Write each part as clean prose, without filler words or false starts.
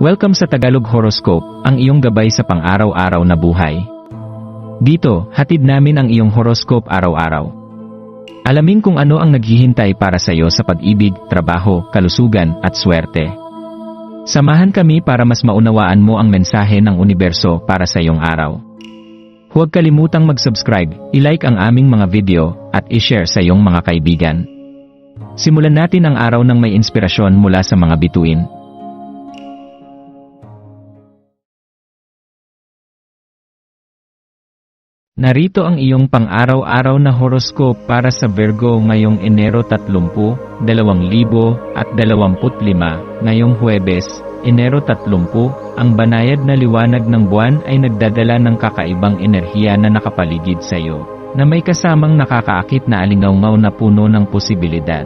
Welcome sa Tagalog Horoscope, ang iyong gabay sa pang-araw-araw na buhay. Dito, hatid namin ang iyong horoscope araw-araw. Alamin kung ano ang naghihintay para sa iyo sa pag-ibig, trabaho, kalusugan, at swerte. Samahan kami para mas maunawaan mo ang mensahe ng universo para sa iyong araw. Huwag kalimutang mag-subscribe, i-like ang aming mga video, at i-share sa iyong mga kaibigan. Simulan natin ang araw ng may inspirasyon mula sa mga bituin. Narito ang iyong pang-araw-araw na horoscope para sa Virgo ngayong Enero 30, 2025, ngayong Huwebes, Enero 30, ang banayad na liwanag ng buwan ay nagdadala ng kakaibang enerhiya na nakapaligid sa iyo, na may kasamang nakakaakit na alingawngaw na puno ng posibilidad.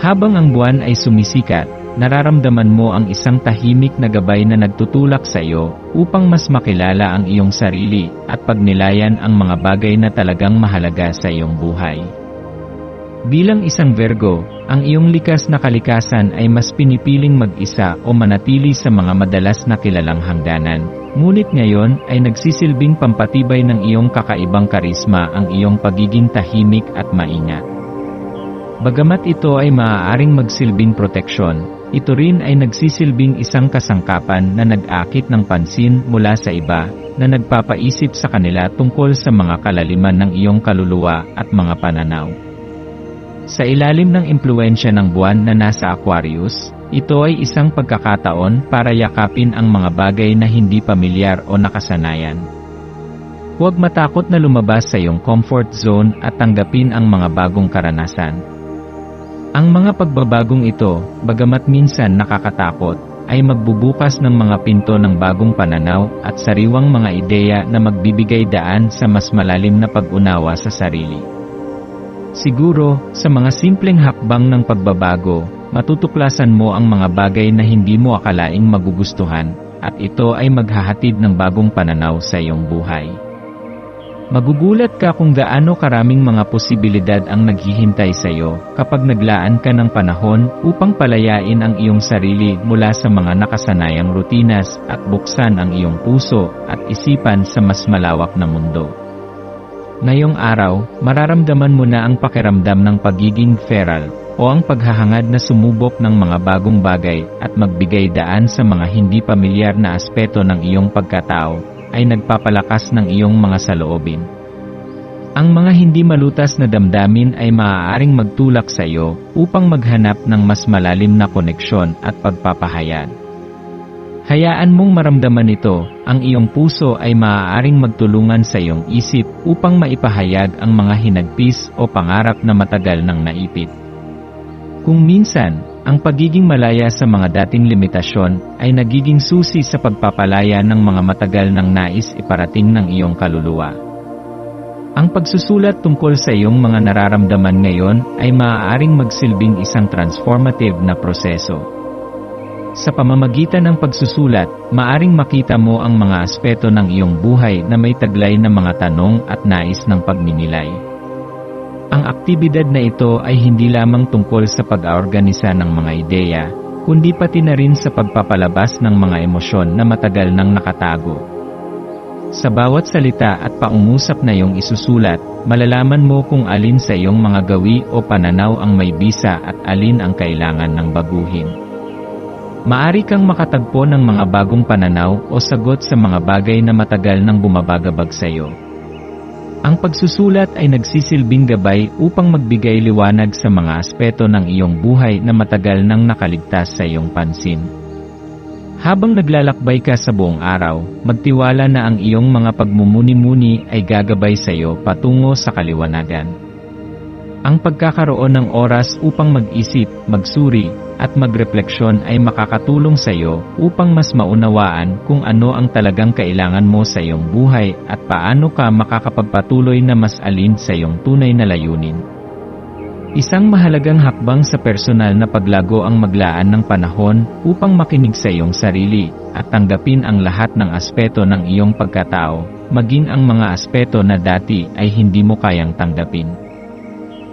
Habang ang buwan ay sumisikat, nararamdaman mo ang isang tahimik na gabay na nagtutulak sa iyo upang mas makilala ang iyong sarili at pagnilayan ang mga bagay na talagang mahalaga sa iyong buhay. Bilang isang Virgo, ang iyong likas na kalikasan ay mas pinipiling mag-isa o manatili sa mga madalas na kilalang hangganan. Ngunit ngayon ay nagsisilbing pampatibay ng iyong kakaibang karisma ang iyong pagiging tahimik at maingat. Bagamat ito ay maaaring magsilbing proteksyon, ito rin ay nagsisilbing isang kasangkapan na nag-akit ng pansin mula sa iba, na nagpapaisip sa kanila tungkol sa mga kalaliman ng iyong kaluluwa at mga pananaw. Sa ilalim ng impluwensya ng buwan na nasa Aquarius, ito ay isang pagkakataon para yakapin ang mga bagay na hindi pamilyar o nakasanayan. Huwag matakot na lumabas sa iyong comfort zone at tanggapin ang mga bagong karanasan. Ang mga pagbabagong ito, bagamat minsan nakakatakot, ay magbubukas ng mga pinto ng bagong pananaw at sariwang mga ideya na magbibigay daan sa mas malalim na pag-unawa sa sarili. Siguro, sa mga simpleng hakbang ng pagbabago, matutuklasan mo ang mga bagay na hindi mo akalaing magugustuhan, at ito ay maghahatid ng bagong pananaw sa iyong buhay. Magugulat ka kung gaano karaming mga posibilidad ang naghihintay sa iyo kapag naglaan ka ng panahon upang palayain ang iyong sarili mula sa mga nakasanayang rutinas at buksan ang iyong puso at isipan sa mas malawak na mundo. Ngayong araw, mararamdaman mo na ang pakiramdam ng pagiging feral o ang paghahangad na sumubok ng mga bagong bagay at magbigay daan sa mga hindi pamilyar na aspeto ng iyong pagkatao ay nagpapalakas ng iyong mga saloobin. Ang mga hindi malutas na damdamin ay maaaring magtulak sa iyo upang maghanap ng mas malalim na koneksyon at pagpapahayag. Hayaan mong maramdaman ito, ang iyong puso ay maaaring magtulungan sa iyong isip upang maipahayag ang mga hinagpis o pangarap na matagal nang naipit. Kung minsan, ang pagiging malaya sa mga dating limitasyon ay nagiging susi sa pagpapalaya ng mga matagal nang nais iparating ng iyong kaluluwa. Ang pagsusulat tungkol sa iyong mga nararamdaman ngayon ay maaaring magsilbing isang transformative na proseso. Sa pamamagitan ng pagsusulat, maaring makita mo ang mga aspeto ng iyong buhay na may taglay na mga tanong at nais ng pagninilay. Ang aktibidad na ito ay hindi lamang tungkol sa pag-aorganisa ng mga ideya, kundi pati na rin sa pagpapalabas ng mga emosyon na matagal nang nakatago. Sa bawat salita at paungusap na iyong isusulat, malalaman mo kung alin sa iyong mga gawi o pananaw ang may bisa at alin ang kailangan ng baguhin. Maari kang makatagpo ng mga bagong pananaw o sagot sa mga bagay na matagal nang bumabagabag sa iyo. Ang pagsusulat ay nagsisilbing gabay upang magbigay liwanag sa mga aspeto ng iyong buhay na matagal nang nakaligtas sa iyong pansin. Habang naglalakbay ka sa buong araw, magtiwala na ang iyong mga pagmumuni-muni ay gagabay sa iyo patungo sa kaliwanagan. Ang pagkakaroon ng oras upang mag-isip, magsuri, at magrefleksyon ay makakatulong sa iyo upang mas maunawaan kung ano ang talagang kailangan mo sa iyong buhay at paano ka makakapagpatuloy na mas alin sa iyong tunay na layunin. Isang mahalagang hakbang sa personal na paglago ang maglaan ng panahon upang makinig sa iyong sarili at tanggapin ang lahat ng aspeto ng iyong pagkatao, maging ang mga aspeto na dati ay hindi mo kayang tanggapin.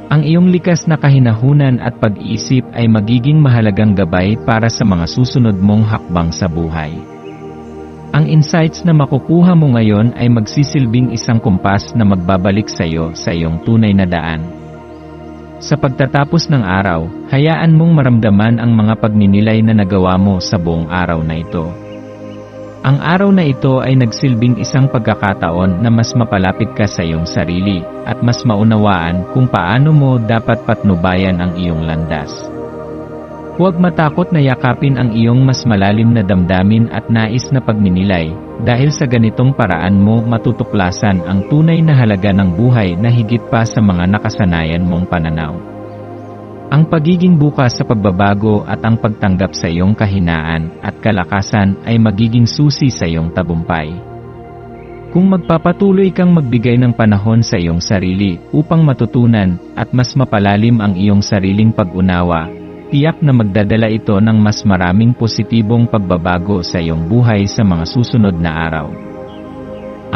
Ang iyong likas na kahinahunan at pag-iisip ay magiging mahalagang gabay para sa mga susunod mong hakbang sa buhay. Ang insights na makukuha mo ngayon ay magsisilbing isang kumpas na magbabalik sa iyo sa iyong tunay na daan. Sa pagtatapos ng araw, hayaan mong maramdaman ang mga pagninilay na nagawa mo sa buong araw na ito. Ang araw na ito ay nagsilbing isang pagkakataon na mas mapalapit ka sa iyong sarili at mas maunawaan kung paano mo dapat patnubayan ang iyong landas. Huwag matakot na yakapin ang iyong mas malalim na damdamin at nais na pagninilay, dahil sa ganitong paraan mo matutuklasan ang tunay na halaga ng buhay na higit pa sa mga nakasanayan mong pananaw. Ang pagiging bukas sa pagbabago at ang pagtanggap sa iyong kahinaan at kalakasan ay magiging susi sa iyong tagumpay. Kung magpapatuloy kang magbigay ng panahon sa iyong sarili upang matutunan at mas mapalalim ang iyong sariling pag-unawa, tiyak na magdadala ito ng mas maraming positibong pagbabago sa iyong buhay sa mga susunod na araw.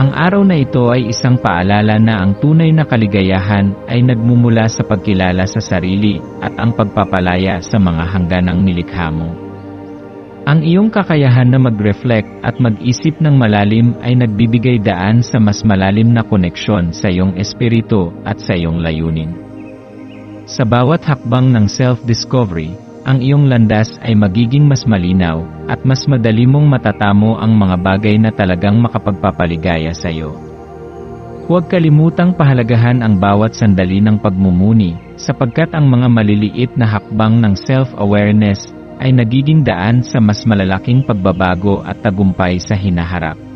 Ang araw na ito ay isang paalala na ang tunay na kaligayahan ay nagmumula sa pagkilala sa sarili at ang pagpapalaya sa mga hangganang nilikha mo. Ang iyong kakayahan na mag-reflect at mag-isip ng malalim ay nagbibigay daan sa mas malalim na koneksyon sa iyong espiritu at sa iyong layunin. Sa bawat hakbang ng self-discovery, ang iyong landas ay magiging mas malinaw at mas madali mong matatamo ang mga bagay na talagang makapagpapaligaya sa iyo. Huwag kalimutang pahalagahan ang bawat sandali ng pagmumuni, sapagkat ang mga maliliit na hakbang ng self-awareness ay nagiging daan sa mas malalaking pagbabago at tagumpay sa hinaharap.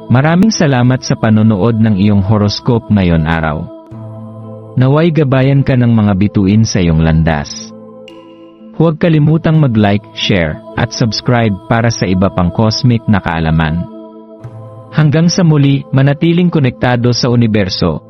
Maraming salamat sa panonood ng iyong horoscope ngayon araw. Naway gabayan ka ng mga bituin sa iyong landas. Huwag kalimutang mag-like, share, at subscribe para sa iba pang cosmic na kaalaman. Hanggang sa muli, manatiling konektado sa universo